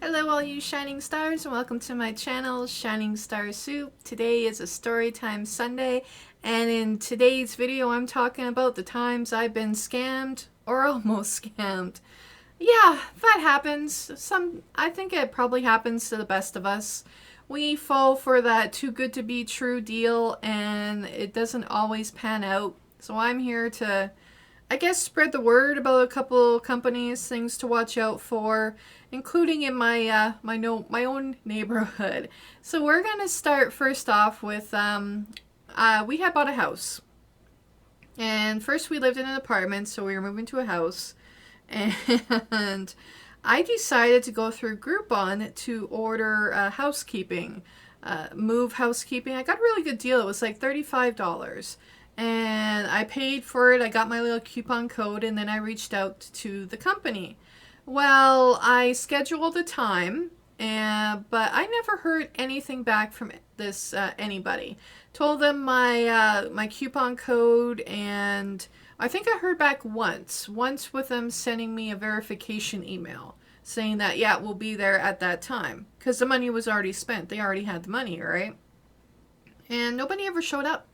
Hello all you shining stars and welcome to my channel, Shining Star Soup. Today is a Storytime Sunday, and in today's video I'm talking about the times I've been scammed or almost scammed. Yeah, that happens. I think it probably happens to the best of us. We fall for that too good to be true deal and it doesn't always pan out. So I'm here to spread the word about a couple companies, things to watch out for, including in my own neighborhood. So we're gonna start first off with we had bought a house, and first we lived in an apartment, so we were moving to a house, and I decided to go through Groupon to order housekeeping, move housekeeping. I got a really good deal. It was like $35. And I paid for it. I got my little coupon code, and then I reached out to the company. Well, I scheduled a time, but I never heard anything back from this anybody. Told them my coupon code, and I think I heard back once with them sending me a verification email saying that, yeah, we'll be there at that time, because the money was already spent. They already had the money, right? And nobody ever showed up.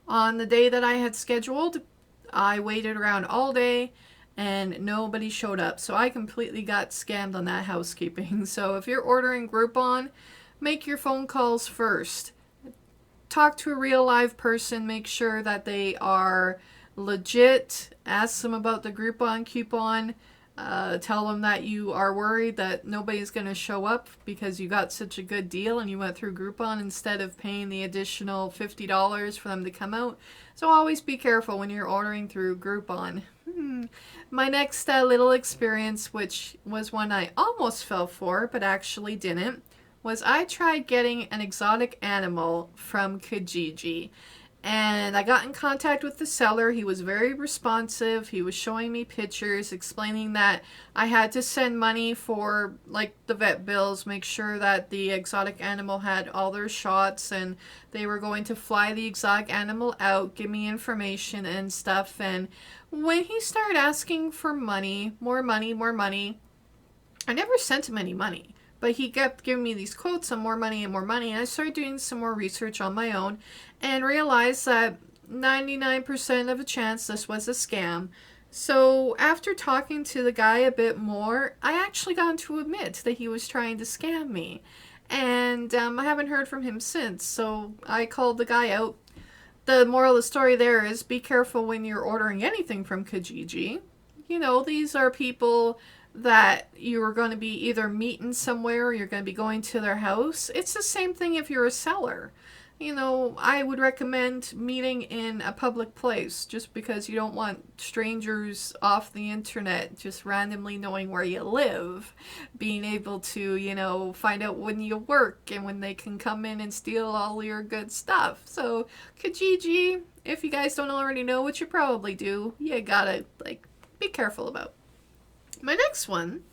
On the day that I had scheduled, I waited around all day and nobody showed up. So I completely got scammed on that housekeeping. So if you're ordering Groupon, make your phone calls first. Talk to a real live person. Make sure that they are legit. Ask them about the Groupon coupon. Tell them that you are worried that nobody's going to show up because you got such a good deal and you went through Groupon instead of paying the additional $50 for them to come out. So always be careful when you're ordering through Groupon. My next little experience, which was one I almost fell for but actually didn't, was I tried getting an exotic animal from Kijiji. And I got in contact with the seller. He was very responsive. He was showing me pictures, explaining that I had to send money for like the vet bills, make sure that the exotic animal had all their shots, and they were going to fly the exotic animal out, give me information and stuff. And when he started asking for money, more money, more money, I never sent him any money. But he kept giving me these quotes on more money and more money. And I started doing some more research on my own and realized that 99% of a chance this was a scam. So after talking to the guy a bit more, I actually got him to admit that he was trying to scam me. And I haven't heard from him since. So I called the guy out. The moral of the story there is be careful when you're ordering anything from Kijiji. You know, these are people that you are going to be either meeting somewhere or you're going to be going to their house. It's the same thing if you're a seller. You know, I would recommend meeting in a public place just because you don't want strangers off the internet just randomly knowing where you live, being able to, you know, find out when you work and when they can come in and steal all your good stuff. So, Kijiji, if you guys don't already know, which you probably do, you gotta, be careful about. My next one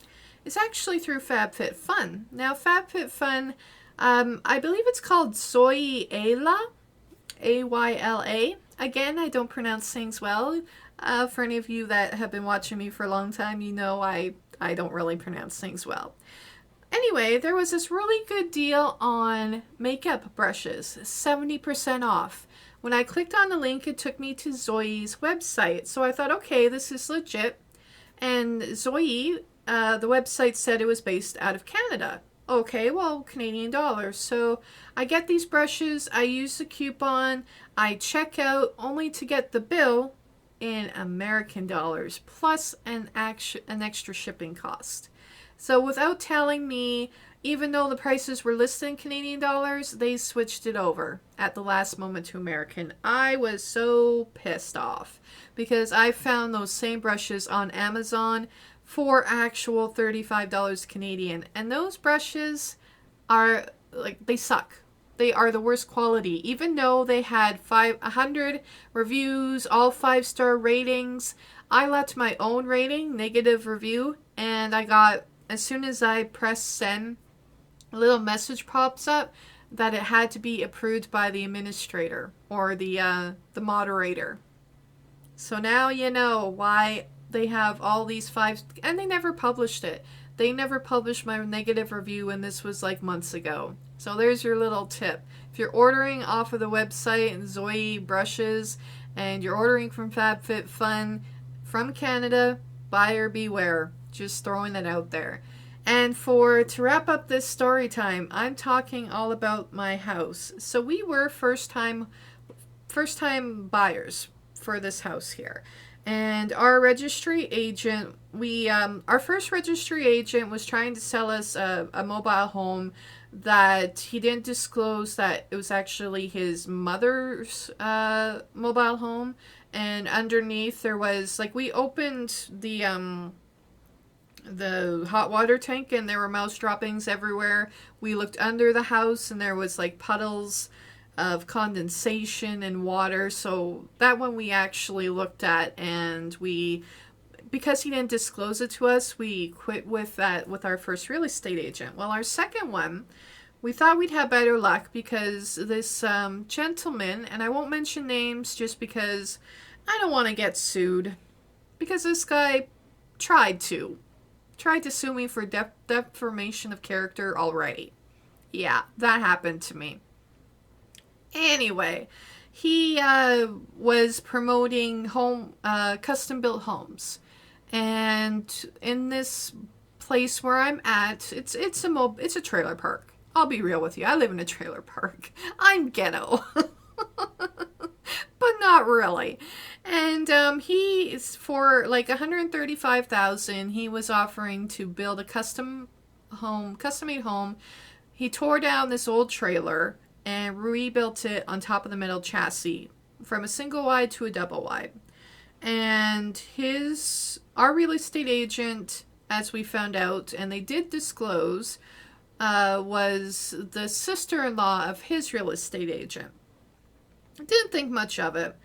is actually through FabFitFun. Now, FabFitFun, I believe it's called Zoyla, Ayla. Again, I don't pronounce things well. For any of you that have been watching me for a long time, you know I don't really pronounce things well. Anyway, there was this really good deal on makeup brushes, 70% off. When I clicked on the link, it took me to Zoe's website. So I thought, okay, this is legit. And Zoe, the website said it was based out of Canada. Okay, well, Canadian dollars. So I get these brushes, I use the coupon, I check out only to get the bill in American dollars plus an extra shipping cost. So without telling me, even though the prices were listed in Canadian dollars, they switched it over at the last moment to American. I was so pissed off because I found those same brushes on Amazon for actual $35 Canadian. And those brushes are, they suck. They are the worst quality. Even though they had 100 reviews, all 5-star ratings, I left my own rating, negative review, and I got, as soon as I pressed send, a little message pops up that it had to be approved by the administrator or the moderator. So now you know why they have all these 5, and they never published it. They never published my negative review, and this was like months ago. So there's your little tip. If you're ordering off of the website Zoe Brushes and you're ordering from FabFitFun from Canada, buyer beware. Just throwing that out there. And to wrap up this story time, I'm talking all about my house. So we were first time buyers for this house here. And our registry agent, our first registry agent was trying to sell us a mobile home that he didn't disclose that it was actually his mother's mobile home. And underneath there was, like, we opened the hot water tank and there were mouse droppings everywhere. We looked under the house and there was like puddles of condensation and water. So that one we actually looked at, and because he didn't disclose it to us, we quit with that with our first real estate agent. Well, our second one, we thought we'd have better luck because this gentleman, and I won't mention names just because I don't want to get sued, because this guy tried to sue me for defamation of character already. Yeah, that happened to me. Anyway, he was promoting custom built homes, and in this place where I'm at, it's a trailer park. I'll be real with you. I live in a trailer park. I'm ghetto. But not really. And he is, for like $135,000, he was offering to build a custom-made home. He tore down this old trailer and rebuilt it on top of the metal chassis from a single wide to a double wide. And our real estate agent, as we found out, and they did disclose, was the sister-in-law of his real estate agent. Didn't think much of it.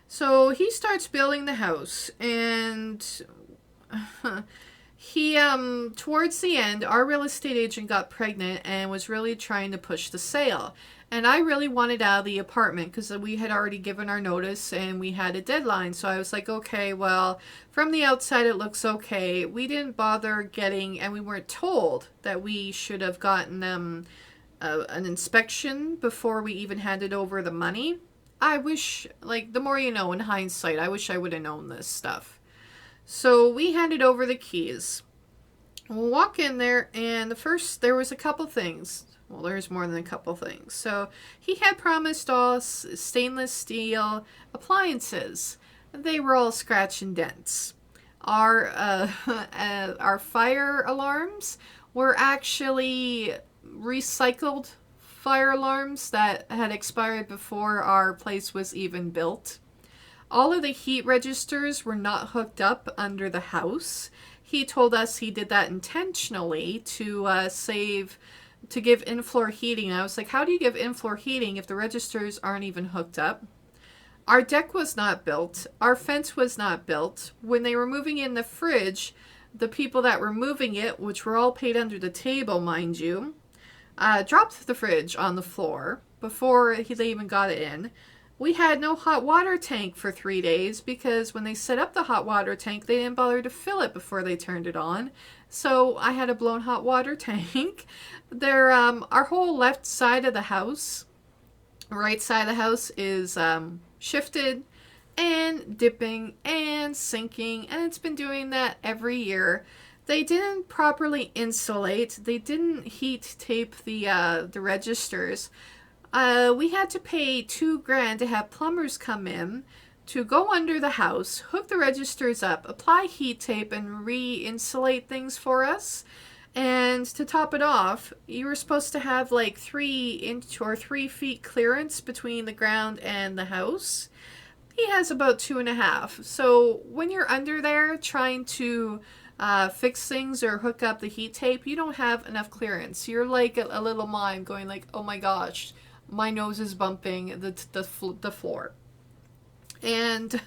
So he starts building the house, and he, towards the end, our real estate agent got pregnant and was really trying to push the sale. And I really wanted out of the apartment because we had already given our notice and we had a deadline. So I was like, okay, well, from the outside it looks okay. We didn't bother getting, and we weren't told that we should have gotten an inspection before we even handed over the money. I wish, like, the more you know, in hindsight, I wish I would have known this stuff. So we handed over the keys. We'll walk in there, and there was a couple things. Well, there's more than a couple things. So he had promised us stainless steel appliances. They were all scratch and dents. Our fire alarms were actually recycled fire alarms that had expired before our place was even built. All of the heat registers were not hooked up under the house. He told us he did that intentionally to give in-floor heating. I was like, how do you give in-floor heating if the registers aren't even hooked up? Our deck was not built. Our fence was not built. When they were moving in the fridge, the people that were moving it, which were all paid under the table, mind you, dropped the fridge on the floor before they even got it in. We had no hot water tank for 3 days because when they set up the hot water tank, they didn't bother to fill it before they turned it on. So I had a blown hot water tank. Our whole left side of the house, right side of the house is shifted and dipping and sinking, and it's been doing that every year. They didn't properly insulate. They didn't heat tape the registers. We had to pay $2,000 to have plumbers come in to go under the house, hook the registers up, apply heat tape, and re-insulate things for us. And to top it off, you were supposed to have like 3-inch or 3 feet clearance between the ground and the house. He has about 2.5. So when you're under there trying to fix things or hook up the heat tape, you don't have enough clearance. You're like a little mime going like, oh my gosh, my nose is bumping the floor. And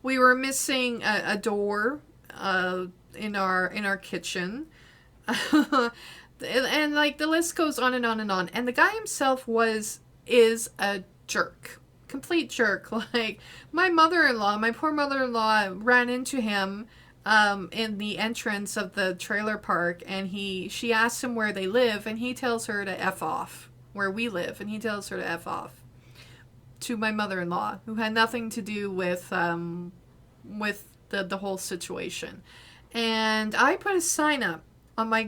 we were missing a door in our kitchen. And like the list goes on and on and on. And the guy himself is a jerk. Complete jerk. Like my poor mother-in-law ran into him in the entrance of the trailer park, and she asks him where they live, and he tells her to F off, where we live, and he tells her to F off to my mother-in-law, who had nothing to do with the whole situation. And I put a sign up on my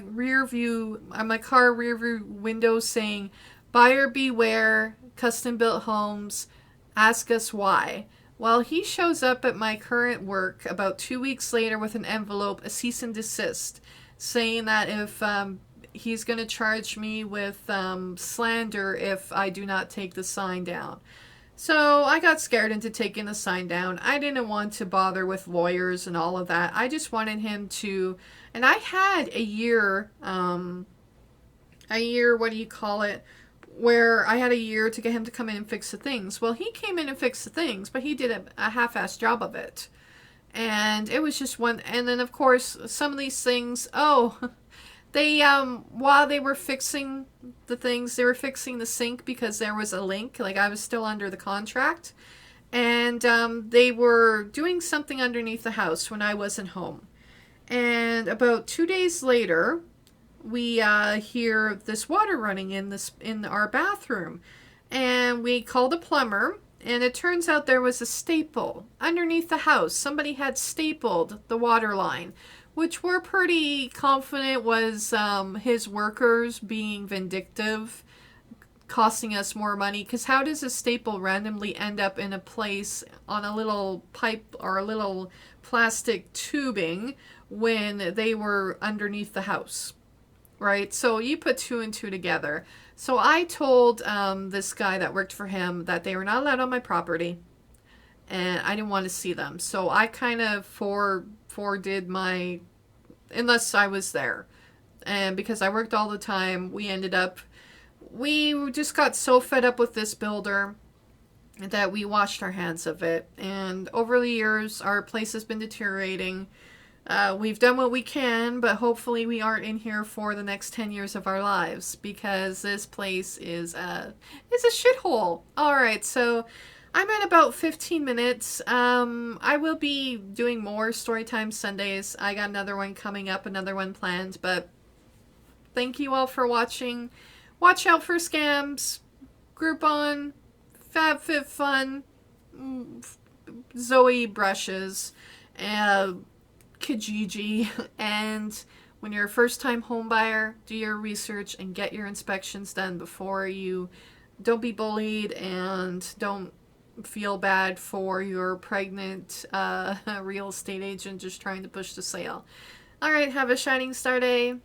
car rear view window saying, "Buyer beware, custom built homes, ask us why." Well, he shows up at my current work about 2 weeks later with an envelope, a cease and desist, saying that if he's going to charge me with slander if I do not take the sign down. So I got scared into taking the sign down. I didn't want to bother with lawyers and all of that. I just wanted him to, and I had a year, what do you call it, where I had a year to get him to come in and fix the things. Well, he came in and fixed the things, but he did a half-assed job of it. And it was just one, and then of course, some of these things, they, while they were fixing the things, they were fixing the sink because there was a link, like I was still under the contract. And they were doing something underneath the house when I wasn't home. And about 2 days later, we hear this water running in our bathroom, and we called a plumber, and it turns out there was a staple underneath the house. Somebody had stapled the water line, which we're pretty confident was his workers being vindictive, costing us more money, because how does a staple randomly end up in a place on a little pipe or a little plastic tubing when they were underneath the house? Right? So you put two and two together. So I told this guy that worked for him that they were not allowed on my property, and I didn't want to see them. So I kind of fordid my, unless I was there. And because I worked all the time, we just got so fed up with this builder that we washed our hands of it. And over the years, our place has been deteriorating. We've done what we can, but hopefully we aren't in here for the next 10 years of our lives, because this place is a shithole. Alright, so I'm at about 15 minutes. I will be doing more Storytime Sundays. I got another one coming up, another one planned, but thank you all for watching. Watch out for scams, Groupon, FabFitFun, Zoe brushes, Kijiji, and when you're a first-time home buyer, do your research and get your inspections done before you. Don't be bullied, and don't feel bad for your pregnant real estate agent just trying to push the sale. Alright, have a shining star day.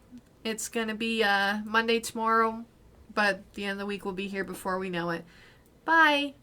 It's gonna be Monday tomorrow, but the end of the week will be here before we know it. Bye!